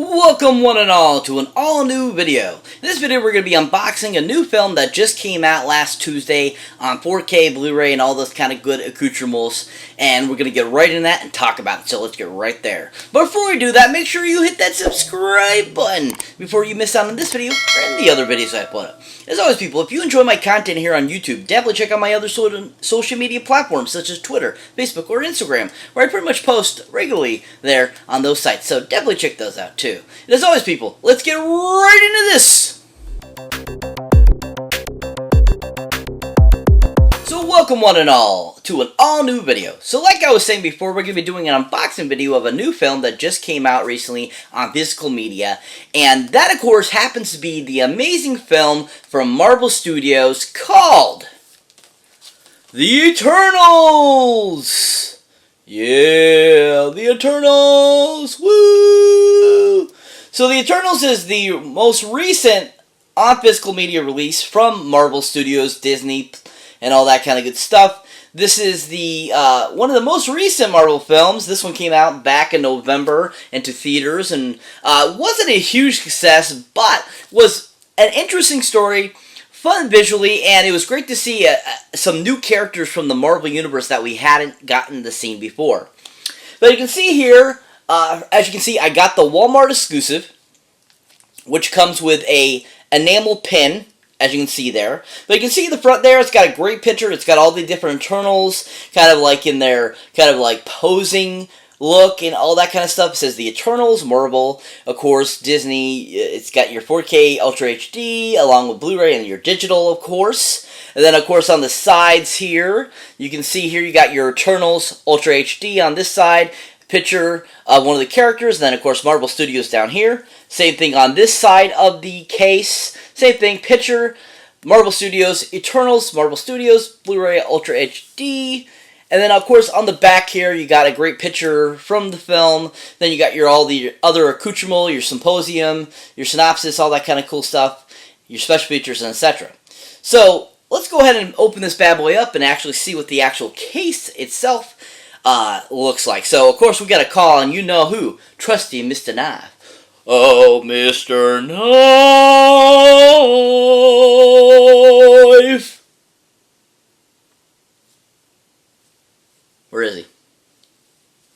Welcome one and all to an all-new video. In this video we're going to be unboxing a new film that just came out last Tuesday on 4K, Blu-ray, and all those kind of good accoutrements. And we're going to get right in that and talk about it, so let's get right there. But before we do that, make sure you hit that subscribe button before you miss out on this video or any other videos I put up. As always, people, if you enjoy my content here on YouTube, definitely check out my other social media platforms such as Twitter, Facebook, or Instagram, where I pretty much post regularly there on those sites. So definitely check those out too. And as always, people, let's get right into this! So welcome one and all to an all-new video. So like I was saying before, we're going to be doing an unboxing video of a new film that just came out recently on physical media. And that, of course, happens to be the amazing film from Marvel Studios called The Eternals! Yeah, The Eternals! Woo! So The Eternals is the most recent on physical media release from Marvel Studios, Disney, and all that kind of good stuff. This is the one of the most recent Marvel films. This one came out back in November into theaters and wasn't a huge success, but was an interesting story, fun visually, and it was great to see some new characters from the Marvel Universe that we hadn't gotten to see before. But you can see here, as you can see, I got the Walmart exclusive, which comes with a enamel pin, as you can see there. But you can see the front there, it's got a great picture. It's got all the different Eternals, kind of like in their, kind of like posing look and all that kind of stuff. It says the Eternals, Marvel, of course, Disney. It's got your 4K Ultra HD, along with Blu-ray and your digital, of course. And then, of course, on the sides here, you can see here you got your Eternals Ultra HD on this side. Picture of one of the characters, and then of course Marvel Studios down here. Same thing on this side of the case. Same thing, picture, Marvel Studios, Eternals, Marvel Studios, Blu-ray Ultra HD. And then of course on the back here you got a great picture from the film. Then you got your all the other accoutrement, your symposium, your synopsis, all that kind of cool stuff, your special features, and etc. So let's go ahead and open this bad boy up and actually see what the actual case itself looks like. So, of course, we got a call, and you know who? Trusty Mr. Knife. Oh, Mr. Knife! Where is he?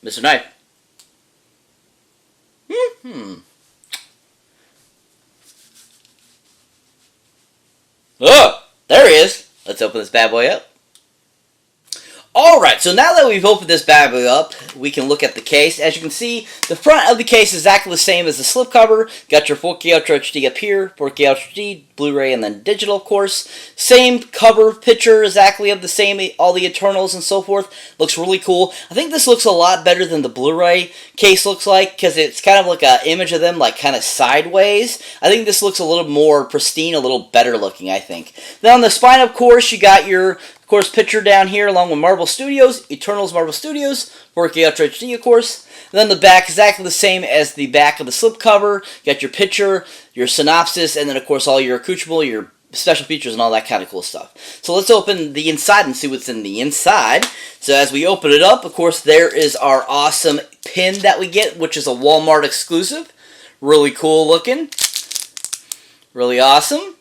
Mr. Knife. Oh, there he is. Let's open this bad boy up. Alright, so now that we've opened this bad boy up, we can look at the case. As you can see, the front of the case is exactly the same as the slipcover. Got your 4K Ultra HD up here, 4K Ultra HD, Blu-ray, and then digital, of course. Same cover picture, exactly of the same, all the Eternals and so forth. Looks really cool. I think this looks a lot better than the Blu-ray case looks like, because it's kind of like an image of them, like kind of sideways. I think this looks a little more pristine, a little better looking, I think. Then on the spine, of course, you got your course, picture down here along with Marvel Studios, Eternals Marvel Studios, 4K Ultra HD, of course. And then the back, exactly the same as the back of the slipcover. You got your picture, your synopsis, and then, of course, all your accoutrement, your special features, and all that kind of cool stuff. So let's open the inside and see what's in the inside. So as we open it up, of course, there is our awesome pin that we get, which is a Walmart exclusive. Really cool looking. Really awesome.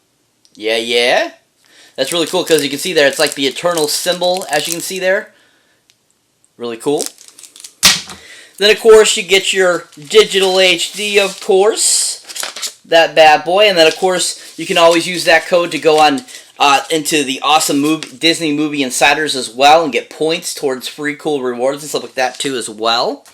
Yeah. That's really cool because you can see there, it's like the Eternal symbol, as you can see there. Really cool. Then, of course, you get your digital HD, of course. That bad boy. And then, of course, you can always use that code to go on into the awesome Disney Movie Insiders as well and get points towards free cool rewards and stuff like that, too, as well.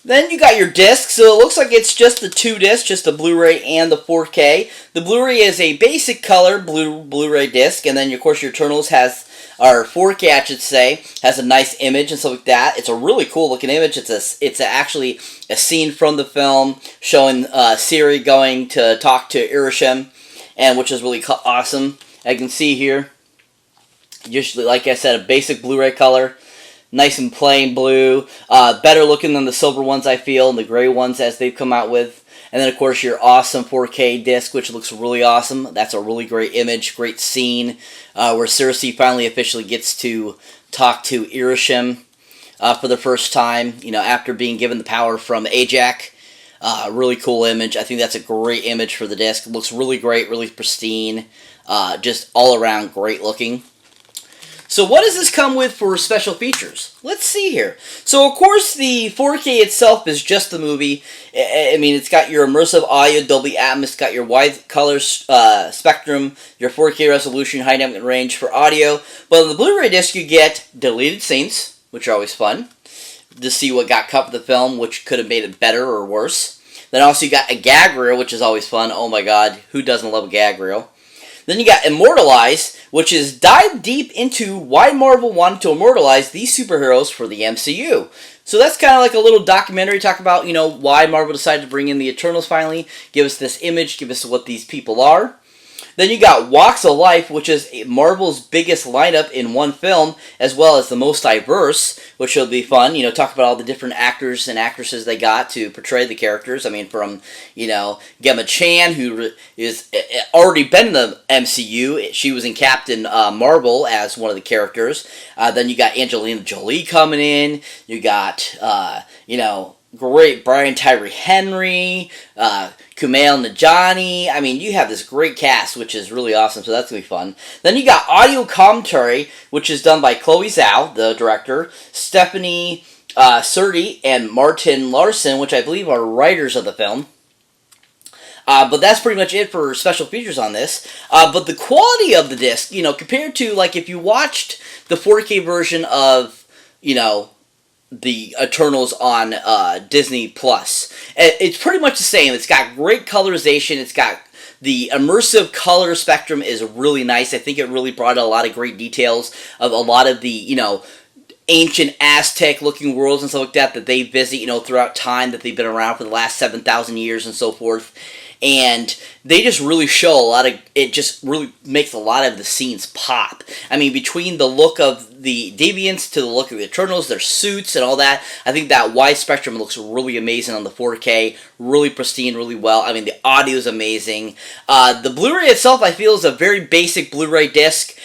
Then you got your disc, so it looks like it's just the two discs, just the Blu-ray and the 4K. The Blu-ray is a basic color Blu-ray disc, and then of course your Eternals has, or 4K I should say, has a nice image and stuff like that. It's a really cool looking image. It's actually a scene from the film showing Siri going to talk to Irisham, and which is really awesome. As you can see here, usually, like I said, a basic Blu-ray color. Nice and plain blue. Better looking than the silver ones, I feel, and the gray ones as they've come out with. And then, of course, your awesome 4K disc, which looks really awesome. That's a really great image, great scene, where Cersei finally officially gets to talk to Irisham for the first time, you know, after being given the power from Ajak. Really cool image. I think that's a great image for the disc. It looks really great, really pristine. Just all around great looking. So what does this come with for special features? Let's see here. So of course the 4K itself is just the movie. I mean, it's got your immersive audio, Dolby Atmos, it's got your wide color spectrum, your 4K resolution, high dynamic range for audio. But on the Blu-ray disc you get deleted scenes, which are always fun, to see what got cut for the film, which could have made it better or worse. Then also you got a gag reel, which is always fun. Oh my god, who doesn't love a gag reel? Then you got Immortalize, which is dive deep into why Marvel wanted to immortalize these superheroes for the MCU. So that's kind of like a little documentary, talk about, you know, why Marvel decided to bring in the Eternals finally, give us this image, give us what these people are. Then you got Walks of Life, which is Marvel's biggest lineup in one film, as well as the most diverse, which will be fun. You know, talk about all the different actors and actresses they got to portray the characters. I mean, from, you know, Gemma Chan, who is already been in the MCU. She was in Captain Marvel as one of the characters. Then you got Angelina Jolie coming in. You got, you know, great Brian Tyree Henry, Kumail Nanjiani. I mean, you have this great cast, which is really awesome, so that's going to be fun. Then you got audio commentary, which is done by Chloe Zhao, the director, Stephanie Surti, and Martin Larson, which I believe are writers of the film. But that's pretty much it for special features on this. But the quality of the disc, you know, compared to, like, if you watched the 4K version of, you know, the Eternals on Disney Plus. It's pretty much the same. It's got great colorization. It's got the immersive color spectrum is really nice. I think it really brought out a lot of great details of a lot of the, you know, ancient Aztec looking worlds and stuff like that they visit, you know, throughout time, that they've been around for the last 7,000 years and so forth. And they just really show a lot of, it just really makes a lot of the scenes pop. I mean, between the look of the Deviants to the look of the Eternals, their suits and all that, I think that wide spectrum looks really amazing on the 4K, really pristine, really well. I mean, the audio is amazing. The Blu-ray itself, I feel, is a very basic Blu-ray disc.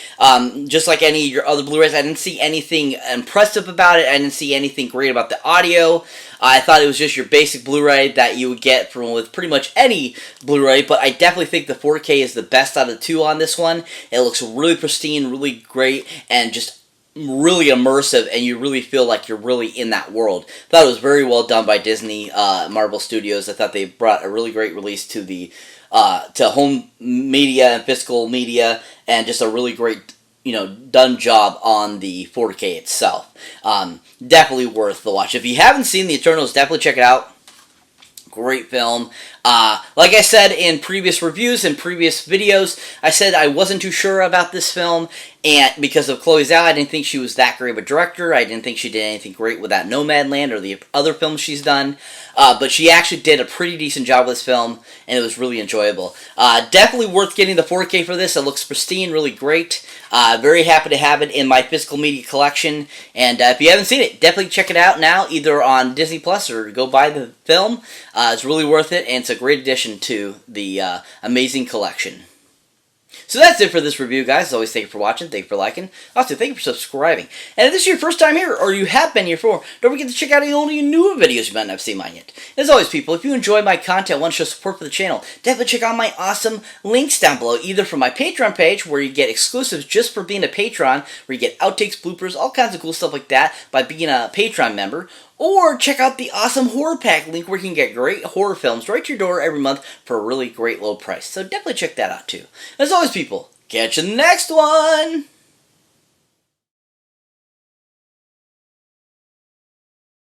Just like any of your other Blu-rays, I didn't see anything impressive about it. I didn't see anything great about the audio. I thought it was just your basic Blu-ray that you would get from with pretty much any Blu-ray, but I definitely think the 4K is the best out of the two on this one. It looks really pristine, really great, and just really immersive, and you really feel like you're really in that world. I thought it was very well done by Disney, Marvel Studios. I thought they brought a really great release to the to home media and physical media, and just a really great, you know, done job on the 4K itself. Definitely worth the watch. If you haven't seen the Eternals, definitely check it out. Great film. Like I said in previous reviews and previous videos, I said I wasn't too sure about this film, and because of Chloe Zhao, I didn't think she was that great of a director. I didn't think she did anything great with that Nomadland or the other films she's done. But she actually did a pretty decent job with this film, and it was really enjoyable. Definitely worth getting the 4K for this. It looks pristine, really great. Very happy to have it in my physical media collection. And if you haven't seen it, definitely check it out now, either on Disney Plus or go buy the film. It's really worth it, and it's a great addition to the amazing collection. So that's it for this review, guys. As always, thank you for watching, thank you for liking, also thank you for subscribing. And if this is your first time here, or you have been here before, don't forget to check out any only newer videos you might not have seen mine yet. As always, people, if you enjoy my content, want to show support for the channel, definitely check out my awesome links down below, either from my Patreon page, where you get exclusives just for being a patron, where you get outtakes, bloopers, all kinds of cool stuff like that by being a Patreon member, or check out the awesome Horror Pack link, where you can get great horror films right to your door every month for a really great low price. So definitely check that out too. As always, people, catch you in the next one!